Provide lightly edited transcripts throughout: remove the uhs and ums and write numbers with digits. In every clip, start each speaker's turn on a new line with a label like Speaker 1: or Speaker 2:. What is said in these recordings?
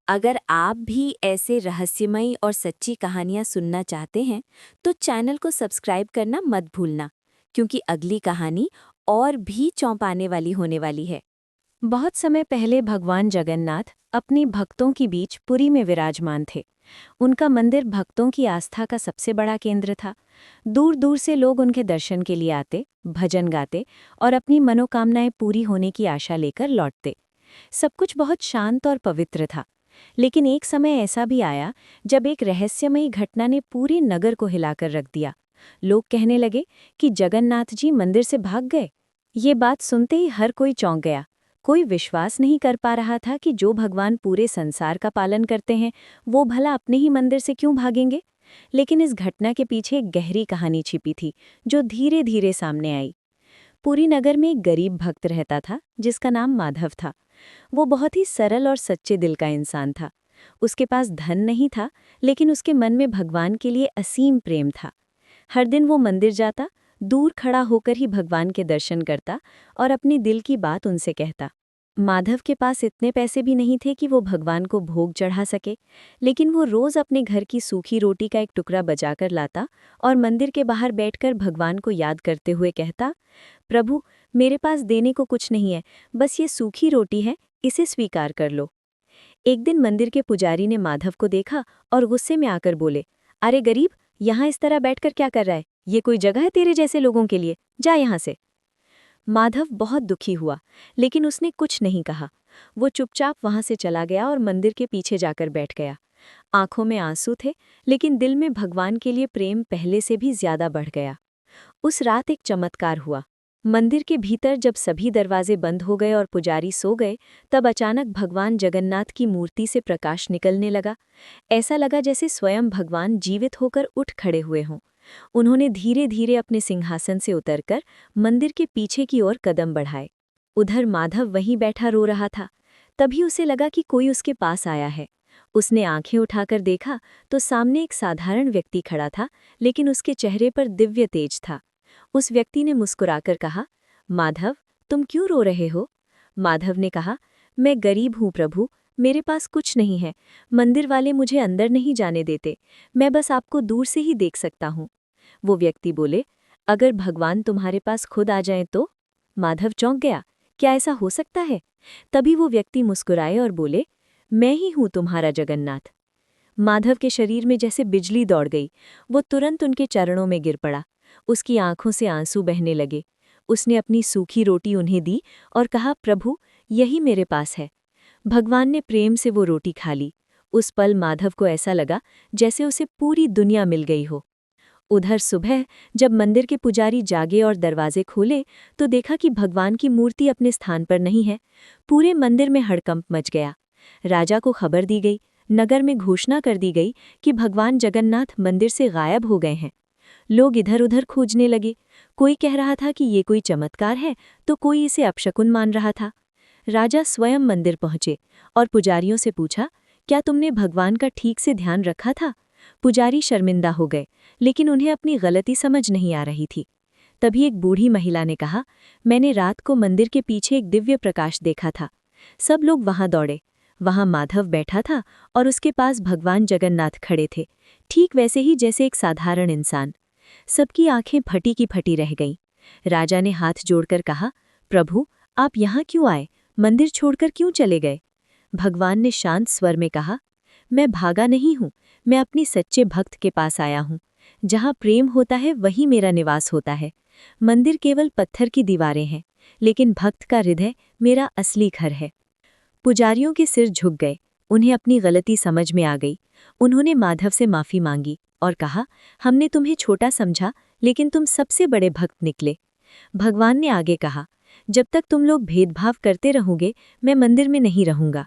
Speaker 1: अगर आप भी ऐसे रहस्यमयी और सच्ची कहानियाँ सुनना चाहते हैं, तो चैनल को सब्सक्राइब करना मत भूलना, क्योंकि अगली कहानी और भी चौंकाने वाली होने वाली है।
Speaker 2: बहुत समय पहले भगवान जगन्नाथ अपने भक्तों के बीच पुरी में विराजमान थे। उनका मंदिर भक्तों की आस्था का सबसे बड़ा केंद्र था। दूर दूर से लोग उनके दर्शन के लिए आते, भजन गाते और अपनी मनोकामनाएं पूरी होने की आशा लेकर लौटते। सब कुछ बहुत शांत और पवित्र था। लेकिन एक समय ऐसा भी आया जब एक रहस्यमयी घटना ने पूरे नगर को हिलाकर रख दिया। लोग कहने लगे कि जगन्नाथ जी मंदिर से भाग गए। ये बात सुनते ही हर कोई चौंक गया। कोई विश्वास नहीं कर पा रहा था कि जो भगवान पूरे संसार का पालन करते हैं, वो भला अपने ही मंदिर से क्यों भागेंगे। लेकिन इस घटना के पीछे एक गहरी कहानी छिपी थी, जो धीरे धीरे सामने आई। पुरी नगर में एक गरीब भक्त रहता था, जिसका नाम माधव था। वो बहुत ही सरल और सच्चे दिल का इंसान था। उसके पास धन नहीं था, लेकिन उसके मन में भगवान के लिए असीम प्रेम था। हर दिन वो मंदिर जाता, दूर खड़ा होकर ही भगवान के दर्शन करता और अपनी दिल की बात उनसे कहता। माधव के पास इतने पैसे भी नहीं थे कि वो भगवान को भोग चढ़ा सके, लेकिन वो रोज अपने घर की सूखी रोटी का एक टुकड़ा बचाकर लाता और मंदिर के बाहर बैठकर भगवान को याद करते हुए कहता, प्रभु, मेरे पास देने को कुछ नहीं है, बस ये सूखी रोटी है, इसे स्वीकार कर लो। एक दिन मंदिर के पुजारी ने माधव को देखा और गुस्से में आकर बोले, अरे गरीब, यहाँ इस तरह बैठकर क्या कर रहा है? ये कोई जगह है तेरे जैसे लोगों के लिए? जा यहाँ से। माधव बहुत दुखी हुआ, लेकिन उसने कुछ नहीं कहा। वो चुपचाप वहां से चला गया और मंदिर के पीछे जाकर बैठ गया। आंखों में आंसू थे, लेकिन दिल में भगवान के लिए प्रेम पहले से भी ज्यादा बढ़ गया। उस रात एक चमत्कार हुआ। मंदिर के भीतर जब सभी दरवाजे बंद हो गए और पुजारी सो गए, तब अचानक भगवान जगन्नाथ की मूर्ति से प्रकाश निकलने लगा। ऐसा लगा जैसे स्वयं भगवान जीवित होकर उठ खड़े हुए हों। उन्होंने धीरे धीरे अपने सिंहासन से उतरकर मंदिर के पीछे की ओर कदम बढ़ाए। उधर माधव वहीं बैठा रो रहा था। तभी उसे लगा कि कोई उसके पास आया है। उसने आंखें उठाकर देखा तो सामने एक साधारण व्यक्ति खड़ा था, लेकिन उसके चेहरे पर दिव्य तेज था। उस व्यक्ति ने मुस्कुराकर कहा, माधव, तुम क्यों रो रहे हो? माधव ने कहा, मैं गरीब हूँ प्रभु, मेरे पास कुछ नहीं है। मंदिर वाले मुझे अंदर नहीं जाने देते, मैं बस आपको दूर से ही देख सकता हूँ। वो व्यक्ति बोले, अगर भगवान तुम्हारे पास खुद आ जाएं तो? माधव चौंक गया, क्या ऐसा हो सकता है? तभी वो व्यक्ति मुस्कुराए और बोले, मैं ही हूँ तुम्हारा जगन्नाथ। माधव के शरीर में जैसे बिजली दौड़ गई। वो तुरंत उनके चरणों में गिर पड़ा। उसकी आंखों से आंसू बहने लगे। उसने अपनी सूखी रोटी उन्हें दी और कहा, प्रभु, यही मेरे पास है। भगवान ने प्रेम से वो रोटी खा ली। उस पल माधव को ऐसा लगा जैसे उसे पूरी दुनिया मिल गई हो। उधर सुबह जब मंदिर के पुजारी जागे और दरवाजे खोले, तो देखा कि भगवान की मूर्ति अपने स्थान पर नहीं है। पूरे मंदिर में हड़कंप मच गया। राजा को खबर दी गई, नगर में घोषणा कर दी गई कि भगवान जगन्नाथ मंदिर से गायब हो गए हैं। लोग इधर उधर खोजने लगे। कोई कह रहा था कि ये कोई चमत्कार है, तो कोई इसे अपशकुन मान रहा था। राजा स्वयं मंदिर पहुंचे और पुजारियों से पूछा, क्या तुमने भगवान का ठीक से ध्यान रखा था? पुजारी शर्मिंदा हो गए, लेकिन उन्हें अपनी गलती समझ नहीं आ रही थी। तभी एक बूढ़ी महिला ने कहा, मैंने रात को मंदिर के पीछे एक दिव्य प्रकाश देखा था। सब लोग वहां दौड़े। वहां माधव बैठा था और उसके पास भगवान जगन्नाथ खड़े थे, ठीक वैसे ही जैसे एक साधारण इंसान। सबकी आंखें फटी की फटी रह गईं। राजा ने हाथ जोड़कर कहा, प्रभु, आप यहाँ क्यों आए? मंदिर छोड़कर क्यों चले गए? भगवान ने शांत स्वर में कहा, मैं भागा नहीं हूँ, मैं अपनी सच्चे भक्त के पास आया हूँ। जहाँ प्रेम होता है वहीं मेरा निवास होता है। मंदिर केवल पत्थर की दीवारें हैं, लेकिन भक्त का हृदय मेरा असली घर है। पुजारियों के सिर झुक गए। उन्हें अपनी गलती समझ में आ गई। उन्होंने माधव से माफी मांगी और कहा, हमने तुम्हें छोटा समझा, लेकिन तुम सबसे बड़े भक्त निकले। भगवान ने आगे कहा, जब तक तुम लोग भेदभाव करते रहोगे, मैं मंदिर में नहीं रहूंगा।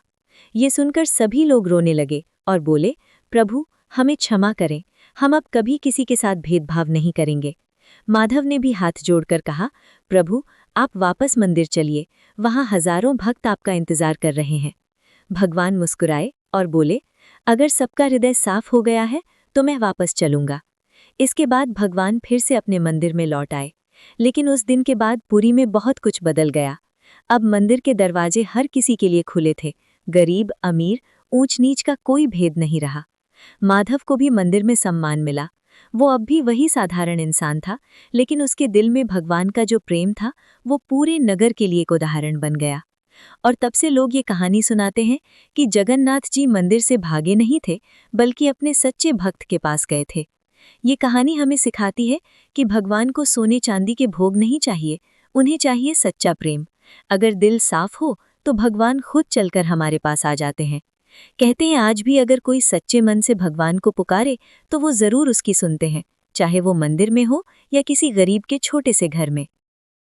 Speaker 2: ये सुनकर सभी लोग रोने लगे और बोले, प्रभु, हमें क्षमा करें, हम अब कभी किसी के साथ भेदभाव नहीं करेंगे। माधव ने भी हाथ जोड़कर कहा, प्रभु, आप वापस मंदिर चलिए, वहां हजारों भक्त आपका इंतजार कर रहे हैं। भगवान मुस्कुराए और बोले, अगर सबका हृदय साफ हो गया है तो मैं वापस चलूंगा। इसके बाद भगवान फिर से अपने मंदिर में लौट आए। लेकिन उस दिन के बाद पुरी में बहुत कुछ बदल गया। अब मंदिर के दरवाजे हर किसी के लिए खुले थे, गरीब, अमीर, ऊंच नीच का कोई भेद नहीं रहा। माधव को भी मंदिर में सम्मान मिला। वो अब भी वही साधारण इंसान था, लेकिन उसके दिल में भगवान का जो प्रेम था वो पूरे नगर के लिए एक उदाहरण बन गया। और तब से लोग ये कहानी सुनाते हैं कि जगन्नाथ जी मंदिर से भागे नहीं थे, बल्कि अपने सच्चे भक्त के पास गए थे। ये कहानी हमें सिखाती है कि भगवान को सोने चांदी के भोग नहीं चाहिए, उन्हें चाहिए सच्चा प्रेम। अगर दिल साफ हो तो भगवान खुद चलकर हमारे पास आ जाते हैं। कहते हैं आज भी अगर कोई सच्चे मन से भगवान को पुकारे तो वो जरूर उसकी सुनते हैं, चाहे वो मंदिर में हो या किसी गरीब के छोटे से घर में।